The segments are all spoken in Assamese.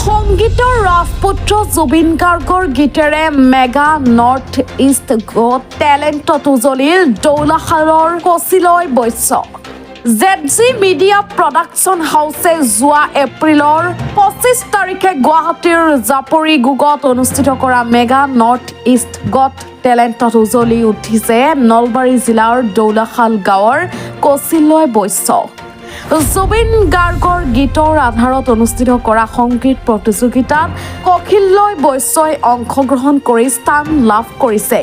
সংগীতৰ ৰাজপুত্ৰ জুবিন গাৰ্গৰ গীতেৰে মেগা নৰ্থ ইষ্ট গট টেলেণ্টত উজলিল দৌলাশালৰ কচিলয় বৈশ্য ZG মিডিয়া প্ৰডাকশ্যন হাউচে যোৱা এপ্ৰিলৰ 25 তাৰিখে গুৱাহাটীৰ জাপৰি গুগত অনুষ্ঠিত কৰা মেগা নৰ্থ ইষ্ট গট টেলেণ্টত উজলি উঠিছে নলবাৰী জিলাৰ দৌলাশাল গাঁৱৰ কচিলয় বৈশ্য জুবিন গাৰ্গৰ গীতৰ আধাৰত অনুষ্ঠিত কৰা সংগীত প্ৰতিযোগিতাত কখিলয় বৈশ্যই অংশগ্ৰহণ কৰি স্থান লাভ কৰিছে।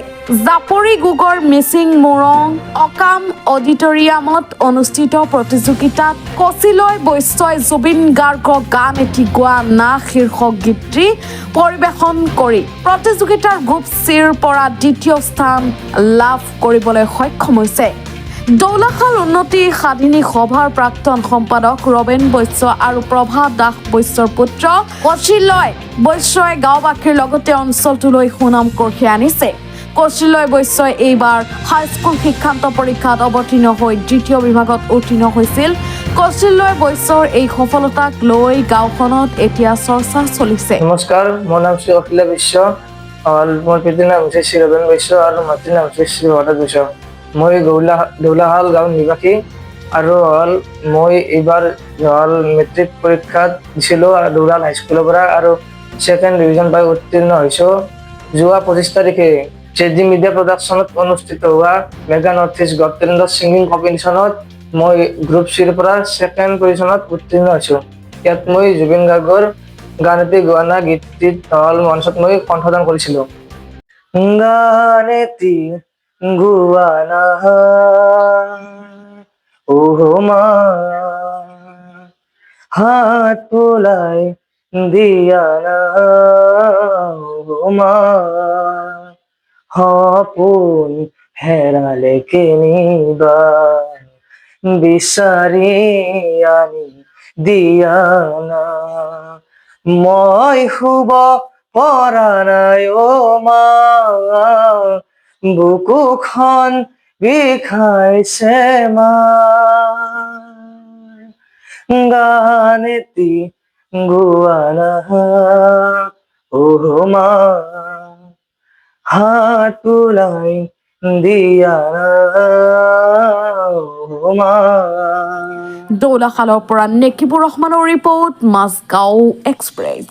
জাপৰি গুগৰ মিচিং মুৰং অকাম অডিটৰিয়ামত অনুষ্ঠিত প্ৰতিযোগিতাত কচিলয় বৈশ্যই জুবিন গাৰ্গৰ গান এটি গোৱা না শীৰ্ষক গীতটি পৰিৱেশন কৰি প্ৰতিযোগিতাৰ গ্ৰুপ চিৰ পৰা দ্বিতীয় স্থান লাভ কৰিবলৈ সক্ষম হৈছে। দৌলাশাল উন্নতি সাধিনী সভাৰ প্ৰাক্তন সম্পাদক ৰবেন বৈশ্য আৰু প্ৰভা দাস বৈশ্যৰ পুত্ৰ কচিলয় বৈশ্যই গাঁওবাসীৰ লগতে অঞ্চলটোলৈ সুনাম কঢ়িয়াই আনিছে। কচিলয় বৈশ্যই এইবাৰ হাইস্কুল শিক্ষান্ত পৰীক্ষাত অৱতীৰ্ণ হৈ দ্বিতীয় বিভাগত উত্তীৰ্ণ হৈছিল। কচিলয় বৈশ্যৰ এই সফলতাক লৈ গাঁওখনত এতিয়া চৰ্চা চলিছে। নমস্কাৰ, মোৰ নাম শ্ৰী অখিলা বৈশ্য। মোৰ পিতৃৰ নাম হৈছে শ্ৰী ৰবেন বৈশ্য আৰু মাতৃৰ নাম হৈছে শ্ৰী ভৰদ্বাজ বৈশ্য। মই দৌলাশাল গাঁৱৰ নিবাসী আৰু মই এইবাৰ মেট্ৰিক পৰীক্ষাত দিছিলোঁ দৌলাশাল হাইস্কুলৰ পৰা আৰু ছেকেণ্ড ডিভিজন পাই উত্তীৰ্ণ হৈছোঁ। যোৱা 25 তাৰিখে ZG মিডিয়া প্ৰডাকশ্যনত অনুষ্ঠিত হোৱা মেগা নৰ্থ ইষ্ট গট টেলেণ্টত ছিংগিং কম্পিটিশ্যনত মই গ্ৰুপ চিৰ পৰা ছেকেণ্ড পজিশ্যনত উত্তীৰ্ণ হৈছোঁ। ইয়াত মই জুবিন গাৰ্গৰ গান এটি গোৱা না গীতটিত মঞ্চত মই কণ্ঠদান কৰিছিলোঁ। গান এটি গোৱা না মা হাত তোলাই দিয়া না মা সপোন হেৰালে কিনিবা বিচাৰি আনি দিয়া না মই শুব পৰা নাই মা বুকুখন বিষাইছে মা গান এটি গোৱা না মা হাত তোলাই দিয়া না মা। দৌলাশালৰ পৰা নেকিবুৰ ৰহমানৰ ৰিপৰ্ট, মাজগাঁও এক্সপ্ৰেছ।